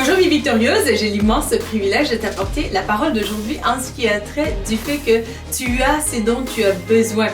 Bonjour vie victorieuse, j'ai l'immense privilège de t'apporter la parole d'aujourd'hui en ce qui a trait du fait que tu as ce dont tu as besoin.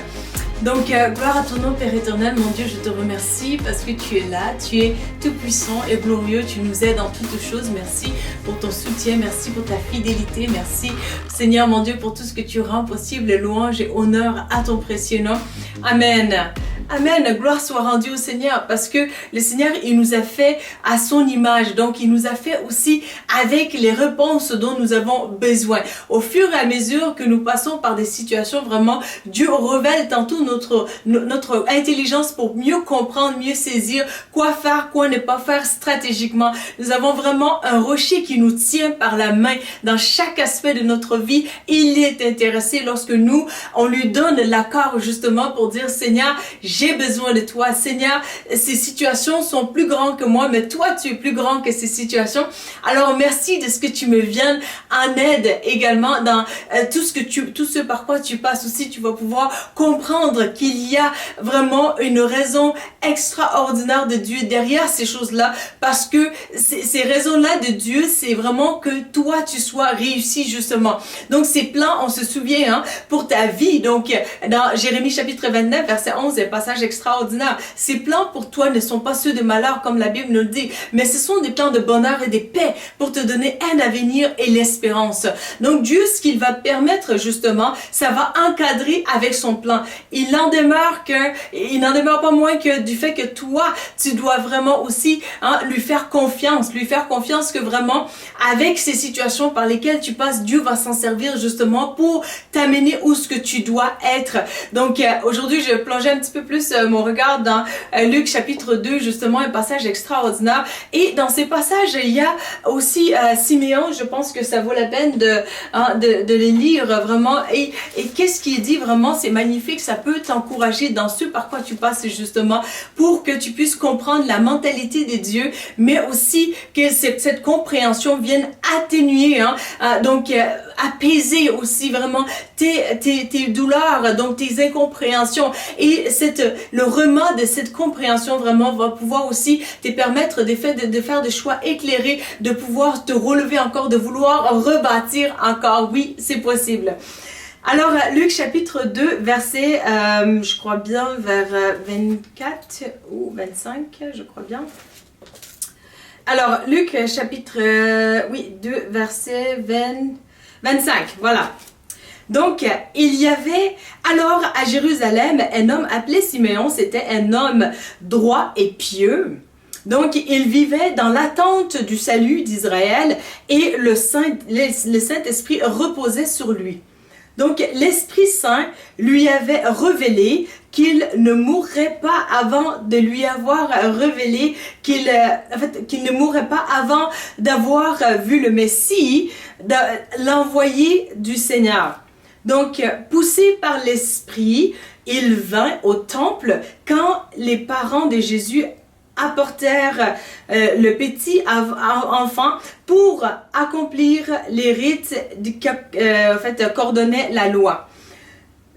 Donc, gloire à ton nom, Père éternel, mon Dieu, je te remercie parce que tu es là, tu es tout puissant et glorieux, tu nous aides en toutes choses. Merci pour ton soutien, merci pour ta fidélité, merci Seigneur, mon Dieu, pour tout ce que tu rends possible, louange et honneur à ton précieux nom. Amen. Amen, gloire soit rendue au Seigneur parce que le Seigneur, il nous a fait à son image. Donc, il nous a fait aussi avec les réponses dont nous avons besoin. Au fur et à mesure que nous passons par des situations, vraiment, Dieu révèle tantôt notre intelligence pour mieux comprendre, mieux saisir quoi faire, quoi ne pas faire stratégiquement. Nous avons vraiment un rocher qui nous tient par la main dans chaque aspect de notre vie. Il est intéressé lorsque nous, on lui donne l'accord justement pour dire, Seigneur, j'ai besoin de toi. Seigneur, ces situations sont plus grandes que moi, mais toi, tu es plus grand que ces situations. Alors, merci de ce que tu me viennes en aide également dans tout ce par quoi tu passes aussi. Tu vas pouvoir comprendre qu'il y a vraiment une raison extraordinaire de Dieu derrière ces choses-là, parce que ces raisons-là de Dieu, c'est vraiment que toi, tu sois réussi justement. Donc, ces plans, on se souvient, pour ta vie. Donc, dans Jérémie chapitre 29, verset 11, un passage extraordinaire. Ces plans pour toi ne sont pas ceux de malheur comme la Bible nous dit, mais ce sont des plans de bonheur et de paix pour te donner un avenir et l'espérance. Donc Dieu, ce qu'il va permettre justement, ça va encadrer avec son plan. Il n'en demeure pas moins que du fait que toi, tu dois vraiment aussi lui faire confiance que vraiment avec ces situations par lesquelles tu passes, Dieu va s'en servir justement pour t'amener où ce que tu dois être. Donc aujourd'hui, je plongeais un petit peu plus mon regard dans Luc chapitre 2, justement un passage extraordinaire. Et dans ces passages, il y a aussi Siméon, je pense que ça vaut la peine de les lire vraiment. Et qu'est-ce qu'il dit vraiment, c'est magnifique, ça peut t'encourager dans ce par quoi tu passes justement, pour que tu puisses comprendre la mentalité de Dieu, mais aussi que cette compréhension vienne atténuer, donc apaiser aussi vraiment tes douleurs, donc tes incompréhensions. Et le remède de cette compréhension vraiment va pouvoir aussi te permettre de faire des choix éclairés, de pouvoir te relever encore, de vouloir rebâtir encore. Oui, c'est possible. Alors, Luc chapitre 2, verset, je crois bien, vers 24 ou 25, je crois bien. Alors, Luc chapitre 2, verset 25, voilà. Donc, il y avait alors à Jérusalem un homme appelé Siméon, c'était un homme droit et pieux. Donc, il vivait dans l'attente du salut d'Israël et le Saint-Esprit reposait sur lui. Donc, l'Esprit Saint lui avait révélé qu'il ne mourrait pas avant de lui avoir révélé qu'il ne mourrait pas avant d'avoir vu le Messie, l'envoyé du Seigneur. Donc, poussé par l'Esprit, il vint au temple quand les parents de Jésus apportèrent le petit enfant pour accomplir les rites qu'ordonnait la loi.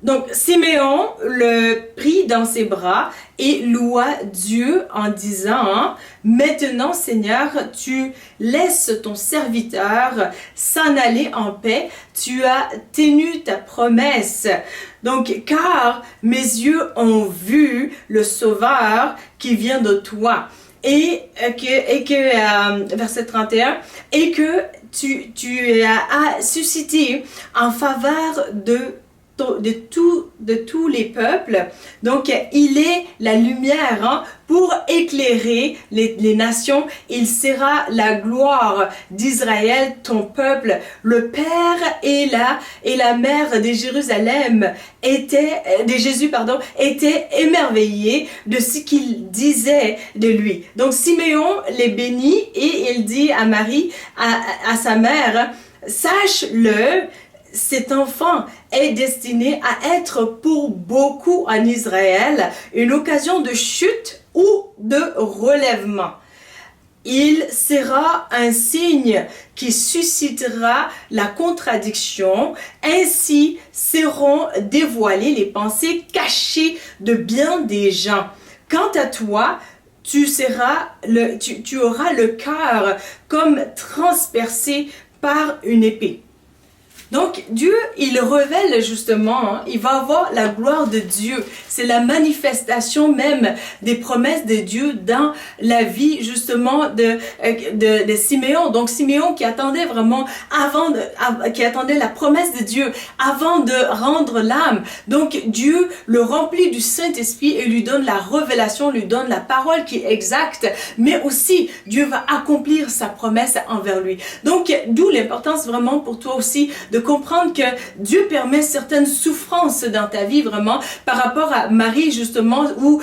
Donc, Siméon le prit dans ses bras et loua Dieu en disant, maintenant Seigneur, tu laisses ton serviteur s'en aller en paix, tu as tenu ta promesse. Donc, car mes yeux ont vu le Sauveur qui vient de toi. Verset 31, et que tu as suscité en faveur de tous les peuples. Donc, il est la lumière pour éclairer les nations. Il sera la gloire d'Israël, ton peuple. Le père et la mère de Jérusalem étaient émerveillés de ce qu'il disait de lui. Donc, Siméon les bénit et il dit à Marie, à sa mère, sache-le, cet enfant est destiné à être pour beaucoup en Israël une occasion de chute ou de relèvement. Il sera un signe qui suscitera la contradiction. Ainsi seront dévoilées les pensées cachées de bien des gens. Quant à toi, tu auras le cœur comme transpercé par une épée. Donc Dieu, il révèle justement, il va avoir la gloire de Dieu. C'est la manifestation même des promesses de Dieu dans la vie justement de Siméon. Donc Siméon qui attendait vraiment qui attendait la promesse de Dieu avant de rendre l'âme. Donc Dieu le remplit du Saint-Esprit et lui donne la révélation, lui donne la parole qui est exacte, mais aussi Dieu va accomplir sa promesse envers lui. Donc d'où l'importance vraiment pour toi aussi de comprendre que Dieu permet certaines souffrances dans ta vie vraiment par rapport à Marie justement où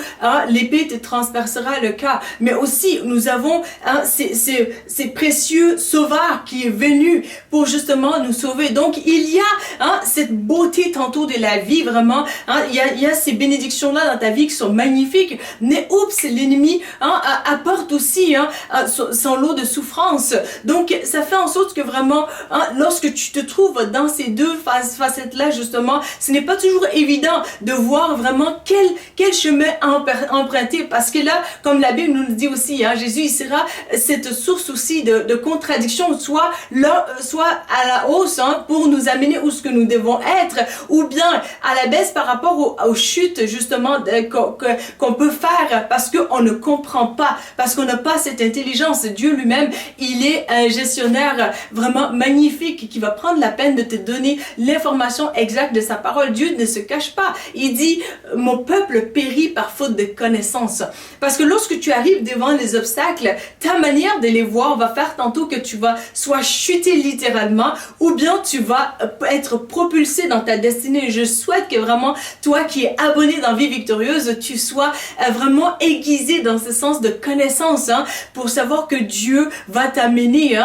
l'épée te transpercera le cœur. Mais aussi nous avons ces précieux sauveurs qui est venu pour justement nous sauver. Donc il y a cette beauté tantôt de la vie vraiment. Il y a ces bénédictions là dans ta vie qui sont magnifiques. Mais oups, l'ennemi apporte aussi son lot de souffrance. Donc ça fait en sorte que vraiment lorsque tu te trouves dans ces deux facettes-là, justement, ce n'est pas toujours évident de voir vraiment quel chemin emprunter, parce que là, comme la Bible nous le dit aussi, Jésus, il sera cette source aussi de contradiction, soit à la hausse pour nous amener où ce que nous devons être, ou bien à la baisse par rapport aux chutes, justement, qu'on peut faire parce qu'on ne comprend pas, parce qu'on n'a pas cette intelligence. Dieu lui-même, il est un gestionnaire vraiment magnifique qui va prendre la peine de te donner l'information exacte de sa parole. Dieu ne se cache pas. Il dit, mon peuple périt par faute de connaissance. Parce que lorsque tu arrives devant les obstacles, ta manière de les voir va faire tantôt que tu vas soit chuter littéralement, ou bien tu vas être propulsé dans ta destinée. Je souhaite que vraiment, toi qui es abonné dans Vie Victorieuse, tu sois vraiment aiguisé dans ce sens de connaissance, pour savoir que Dieu va t'amener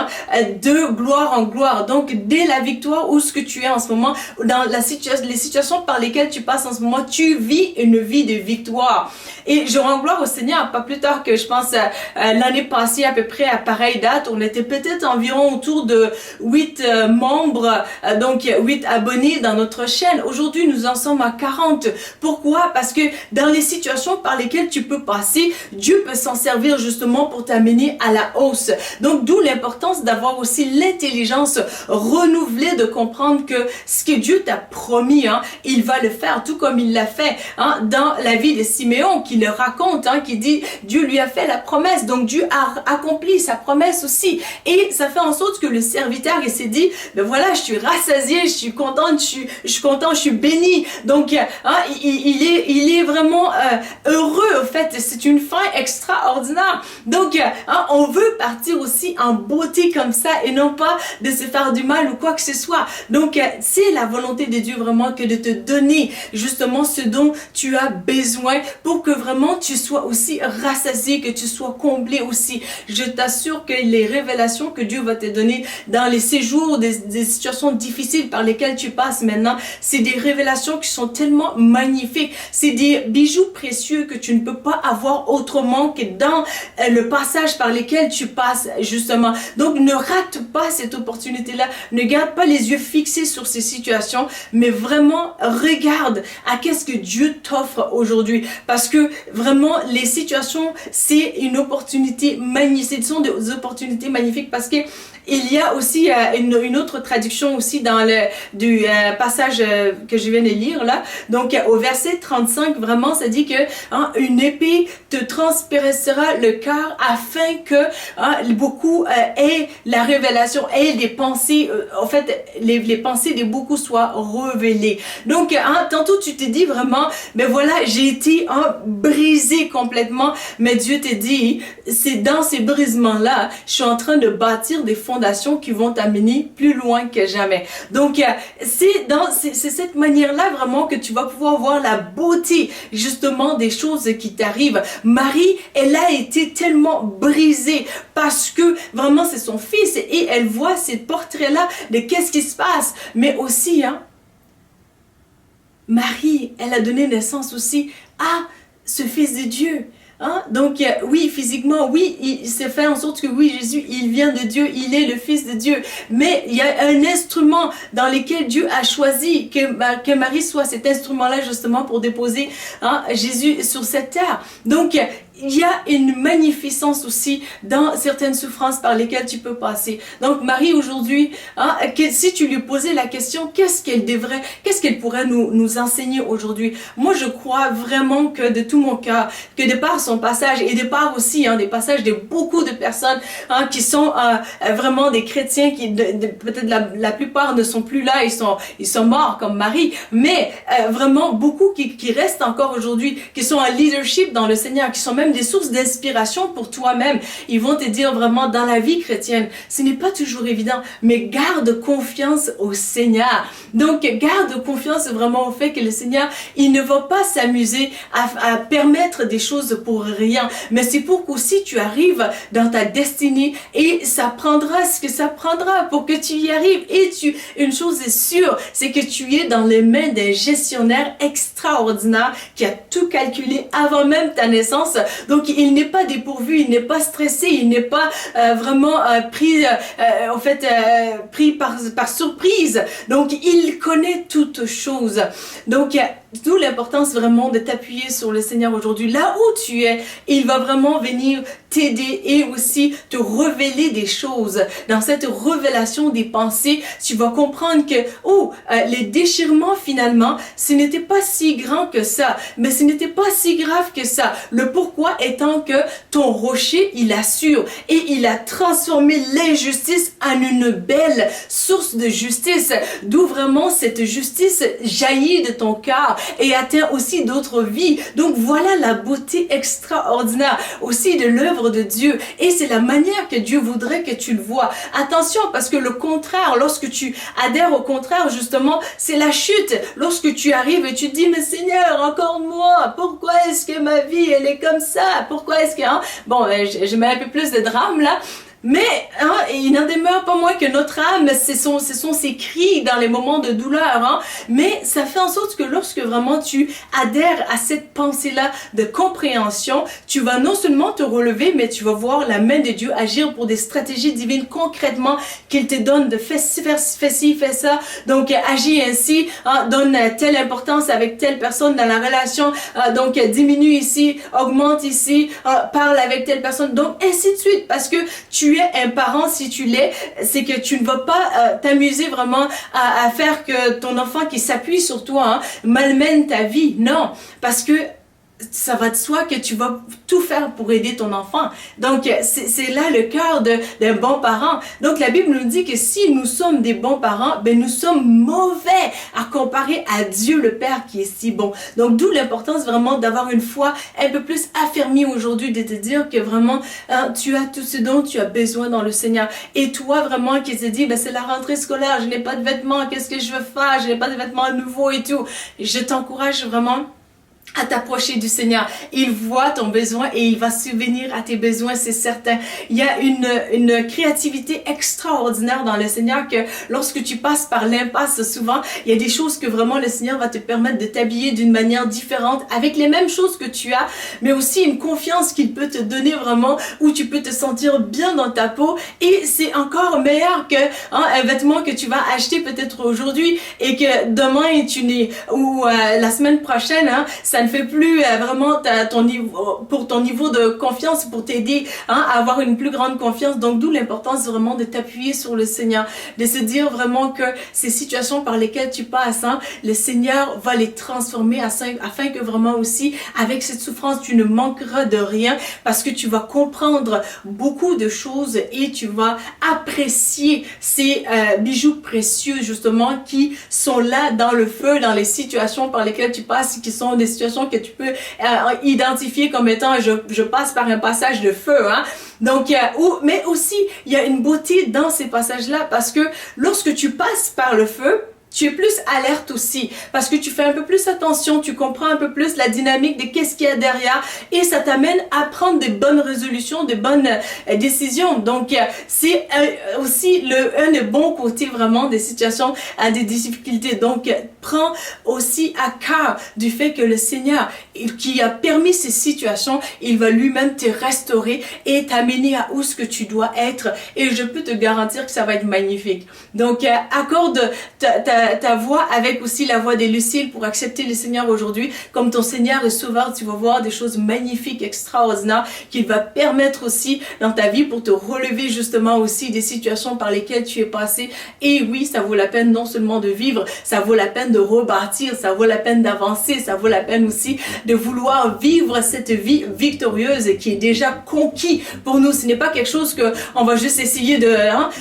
de gloire en gloire. Donc, dès la victoire, où ce que tu es en ce moment, dans les situations par lesquelles tu passes en ce moment, tu vis une vie de victoire. Et je rends gloire au Seigneur, pas plus tard que je pense l'année passée à peu près à pareille date, on était peut-être environ autour de 8 membres, donc 8 abonnés dans notre chaîne. Aujourd'hui, nous en sommes à 40. Pourquoi? Parce que dans les situations par lesquelles tu peux passer, Dieu peut s'en servir justement pour t'amener à la hausse. Donc, d'où l'importance d'avoir aussi l'intelligence renouvelée de comprendre que ce que Dieu t'a promis, il va le faire, tout comme il l'a fait dans la vie de Siméon, qui le raconte, qui dit Dieu lui a fait la promesse, donc Dieu a accompli sa promesse aussi. Et ça fait en sorte que le serviteur, il s'est dit, ben voilà, je suis rassasié, je suis contente, je suis content, je suis béni. Donc, il est vraiment heureux, en fait. C'est une fin extraordinaire. Donc, on veut partir aussi en beauté comme ça et non pas de se faire du mal ou quoi que ce soit. Donc, c'est la volonté de Dieu vraiment que de te donner justement ce dont tu as besoin pour que vraiment tu sois aussi rassasié, que tu sois comblé aussi. Je t'assure que les révélations que Dieu va te donner dans les séjours, des situations difficiles par lesquelles tu passes maintenant, c'est des révélations qui sont tellement magnifiques. C'est des bijoux précieux que tu ne peux pas avoir autrement que dans le passage par lesquels tu passes justement. Donc, ne rate pas cette opportunité-là. Ne garde pas les yeux fixés sur ces situations, mais vraiment regarde à qu'est-ce que Dieu t'offre aujourd'hui. Parce que vraiment, les situations, c'est une opportunité magnifique. Ce sont des opportunités magnifiques parce que il y a aussi une autre traduction aussi dans du passage que je viens de lire là. Donc au verset 35, vraiment ça dit que une épée te transpercera le cœur afin que beaucoup aient la révélation, aient des pensées, en fait les pensées de beaucoup soient révélées. Donc tantôt tu te dis vraiment, mais voilà, j'ai été brisé complètement, mais Dieu te dit, c'est dans ces brisements là, je suis en train de bâtir des fondations qui vont t'amener plus loin que jamais. Donc, c'est cette manière-là vraiment que tu vas pouvoir voir la beauté justement des choses qui t'arrivent. Marie, elle a été tellement brisée parce que vraiment c'est son fils et elle voit ces portraits-là de qu'est-ce qui se passe. Mais aussi, Marie, elle a donné naissance aussi à ce fils de Dieu. Donc oui, physiquement, oui, il s'est fait en sorte que oui, Jésus, il vient de Dieu, il est le Fils de Dieu. Mais il y a un instrument dans lequel Dieu a choisi que Marie soit cet instrument-là justement pour déposer Jésus sur cette terre. Donc, il y a une magnificence aussi dans certaines souffrances par lesquelles tu peux passer. Donc Marie aujourd'hui, hein, si tu lui posais la question, qu'est-ce qu'elle pourrait nous enseigner aujourd'hui? Moi je crois vraiment que de tout mon cœur, que de par son passage et de par aussi des passages de beaucoup de personnes qui sont vraiment des chrétiens qui peut-être la plupart ne sont plus là, ils sont morts comme Marie, mais vraiment beaucoup qui restent encore aujourd'hui, qui sont en leadership dans le Seigneur, qui sont même des sources d'inspiration pour toi-même. Ils vont te dire vraiment dans la vie chrétienne, ce n'est pas toujours évident, mais garde confiance au Seigneur. Donc garde confiance vraiment au fait que le Seigneur, il ne va pas s'amuser à permettre des choses pour rien, mais c'est pour qu'aussi tu arrives dans ta destinée et ça prendra ce que ça prendra pour que tu y arrives. Et une chose est sûre, c'est que tu es dans les mains d'un gestionnaire extraordinaire qui a tout calculé avant même ta naissance. Donc il n'est pas dépourvu, il n'est pas stressé, il n'est pas vraiment pris par surprise. Donc il connaît toutes choses. Donc d'où l'importance vraiment de t'appuyer sur le Seigneur aujourd'hui. Là où tu es, il va vraiment venir t'aider et aussi te révéler des choses. Dans cette révélation des pensées, tu vas comprendre que les déchirements finalement, ce n'était pas si grand que ça, mais ce n'était pas si grave que ça. Le pourquoi étant que ton rocher, il assure et il a transformé l'injustice en une belle source de justice. D'où vraiment cette justice jaillit de ton cœur et atteint aussi d'autres vies. Donc voilà la beauté extraordinaire aussi de l'œuvre de Dieu. Et c'est la manière que Dieu voudrait que tu le vois. Attention, parce que le contraire, lorsque tu adhères au contraire, justement, c'est la chute. Lorsque tu arrives et tu te dis, mais Seigneur, encore moi, pourquoi est-ce que ma vie, elle est comme ça? Pourquoi est-ce que... Bon, je mets un peu plus de drame là. Mais il n'en demeure pas moins que notre âme, ce sont ses cris dans les moments de douleur. Mais ça fait en sorte que lorsque vraiment tu adhères à cette pensée-là de compréhension, tu vas non seulement te relever, mais tu vas voir la main de Dieu agir pour des stratégies divines concrètement qu'il te donne de fais ci, fais ça. Donc agis ainsi, donne telle importance avec telle personne dans la relation. Donc diminue ici, augmente ici, parle avec telle personne. Donc ainsi de suite, parce que tu es un parent, si tu l'es, c'est que tu ne vas pas t'amuser vraiment à faire que ton enfant qui s'appuie sur toi malmène ta vie. Non, parce que ça va de soi que tu vas tout faire pour aider ton enfant. Donc, c'est là le cœur d'un bon parent. Donc, la Bible nous dit que si nous sommes des bons parents, ben nous sommes mauvais à comparer à Dieu le Père qui est si bon. Donc, d'où l'importance vraiment d'avoir une foi un peu plus affermie aujourd'hui, de te dire que vraiment, tu as tout ce dont tu as besoin dans le Seigneur. Et toi, vraiment, qui te dis, ben c'est la rentrée scolaire, je n'ai pas de vêtements, qu'est-ce que je veux faire? Je n'ai pas de vêtements nouveaux et tout. Je t'encourage vraiment à t'approcher du Seigneur. Il voit ton besoin et il va subvenir à tes besoins, c'est certain. Il y a une créativité extraordinaire dans le Seigneur que lorsque tu passes par l'impasse, souvent, il y a des choses que vraiment le Seigneur va te permettre de t'habiller d'une manière différente avec les mêmes choses que tu as, mais aussi une confiance qu'il peut te donner vraiment où tu peux te sentir bien dans ta peau et c'est encore meilleur que un vêtement que tu vas acheter peut-être aujourd'hui et que demain ou la semaine prochaine, ça ne fait plus vraiment ton niveau de confiance pour t'aider à avoir une plus grande confiance. Donc d'où l'importance vraiment de t'appuyer sur le Seigneur, de se dire vraiment que ces situations par lesquelles tu passes, le Seigneur va les transformer afin que vraiment aussi avec cette souffrance tu ne manqueras de rien parce que tu vas comprendre beaucoup de choses et tu vas apprécier ces bijoux précieux justement qui sont là dans le feu, dans les situations par lesquelles tu passes, qui sont des situations que tu peux identifier comme étant je passe par un passage de feu. Donc, mais aussi, il y a une beauté dans ces passages-là parce que lorsque tu passes par le feu, tu es plus alerte aussi parce que tu fais un peu plus attention, tu comprends un peu plus la dynamique de qu'est-ce qu'il y a derrière et ça t'amène à prendre des bonnes résolutions, de bonnes décisions. Donc, c'est aussi un des bons côtés vraiment des situations, des difficultés. Donc, prends aussi à cœur du fait que le Seigneur qui a permis ces situations, il va lui-même te restaurer et t'amener à où ce que tu dois être et je peux te garantir que ça va être magnifique. Donc, accorde ta voix avec aussi la voix des Lucille pour accepter le Seigneur aujourd'hui comme ton Seigneur et Sauveur, tu vas voir des choses magnifiques, extraordinaires qu'il va permettre aussi dans ta vie pour te relever justement aussi des situations par lesquelles tu es passé. Et oui, ça vaut la peine non seulement de vivre, ça vaut la peine de rebâtir, ça vaut la peine d'avancer, ça vaut la peine aussi de vouloir vivre cette vie victorieuse qui est déjà conquis pour nous. Ce n'est pas quelque chose que on va juste essayer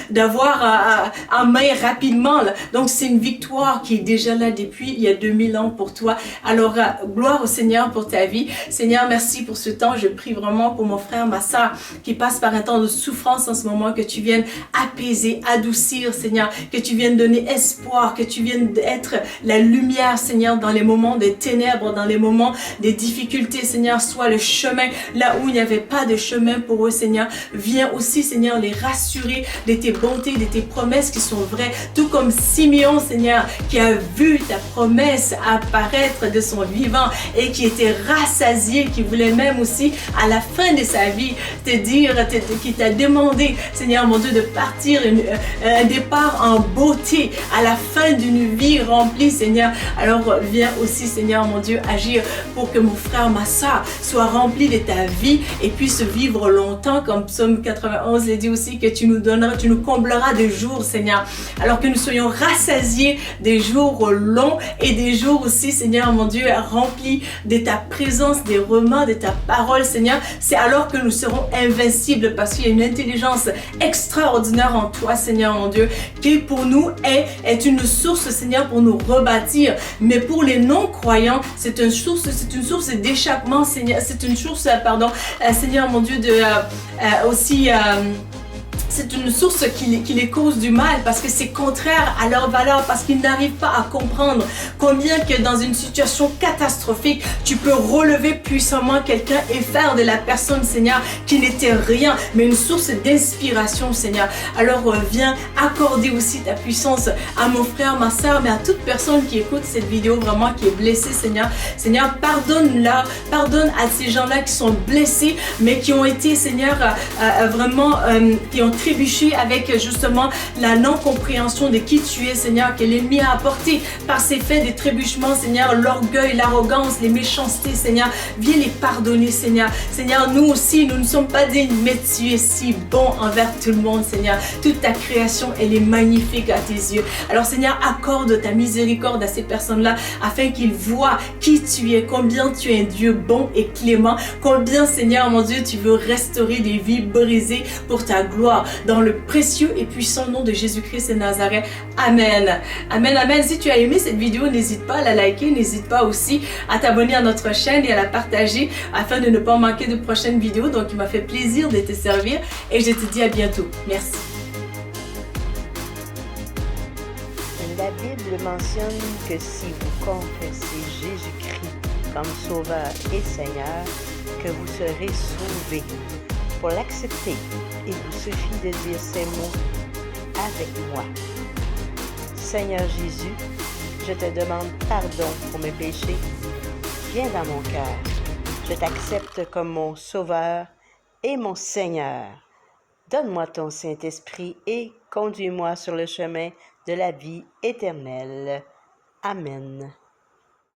d'avoir en main rapidement. Là. Donc c'est une victoire qui est déjà là depuis il y a 2000 ans pour toi. Alors gloire au Seigneur pour ta vie. Seigneur, merci pour ce temps. Je prie vraiment pour mon frère, ma soeur qui passe par un temps de souffrance en ce moment, que tu viennes apaiser, adoucir, Seigneur, que tu viennes donner espoir, que tu viennes être la lumière, Seigneur, dans les moments des ténèbres, dans les moments des difficultés, Seigneur, soit le chemin là où il n'y avait pas de chemin pour eux, Seigneur. Viens aussi, Seigneur, les rassurer de tes bontés, de tes promesses qui sont vraies, tout comme Simeon, Seigneur, qui a vu ta promesse apparaître de son vivant et qui était rassasié, qui voulait même aussi, à la fin de sa vie, te dire, qui t'a demandé, Seigneur, mon Dieu, de partir un départ en beauté à la fin d'une vie remplie, Seigneur. Alors, viens aussi, Seigneur, mon Dieu, agir pour que mon frère, ma soeur, soit rempli de ta vie et puisse vivre longtemps, comme Psaume 91 le dit aussi, que tu nous donneras, tu nous combleras de jours, Seigneur. Alors que nous soyons rassasiés des jours longs et des jours aussi, Seigneur, mon Dieu, remplis de ta présence, des remords, de ta parole, Seigneur. C'est alors que nous serons invincibles parce qu'il y a une intelligence extraordinaire en toi, Seigneur, mon Dieu, qui pour nous est une source, Seigneur, pour nous rebâtir. Mais pour les non-croyants, c'est une source d'échappement, Seigneur. C'est une source, Seigneur, mon Dieu, c'est une source qui les cause du mal parce que c'est contraire à leur valeur, parce qu'ils n'arrivent pas à comprendre combien que dans une situation catastrophique, tu peux relever puissamment quelqu'un et faire de la personne, Seigneur, qui n'était rien, mais une source d'inspiration, Seigneur. Alors viens accorder aussi ta puissance à mon frère, ma soeur, mais à toute personne qui écoute cette vidéo vraiment, qui est blessée, Seigneur. Seigneur, pardonne-leur, pardonne à ces gens-là qui sont blessés, mais qui ont été, Seigneur, qui ont trébuché avec justement la non-compréhension de qui tu es, Seigneur, que l'ennemi a apporté par ses faits de trébuchement, Seigneur, l'orgueil, l'arrogance, les méchancetés, Seigneur. Viens les pardonner, Seigneur. Seigneur, nous aussi, nous ne sommes pas dignes, mais tu es si bon envers tout le monde, Seigneur. Toute ta création, elle est magnifique à tes yeux. Alors, Seigneur, accorde ta miséricorde à ces personnes-là afin qu'ils voient qui tu es, combien tu es un Dieu bon et clément, combien, Seigneur, mon Dieu, tu veux restaurer des vies brisées pour ta gloire. Dans le précieux et puissant nom de Jésus-Christ de Nazareth. Amen. Amen, amen. Si tu as aimé cette vidéo, n'hésite pas à la liker, n'hésite pas aussi à t'abonner à notre chaîne et à la partager afin de ne pas manquer de prochaines vidéos. Donc, il m'a fait plaisir de te servir et je te dis à bientôt. Merci. La Bible mentionne que si vous confessez Jésus-Christ comme Sauveur et Seigneur, que vous serez sauvés. Pour l'accepter, il vous suffit de dire ces mots avec moi. Seigneur Jésus, je te demande pardon pour mes péchés. Viens dans mon cœur. Je t'accepte comme mon Sauveur et mon Seigneur. Donne-moi ton Saint-Esprit et conduis-moi sur le chemin de la vie éternelle. Amen.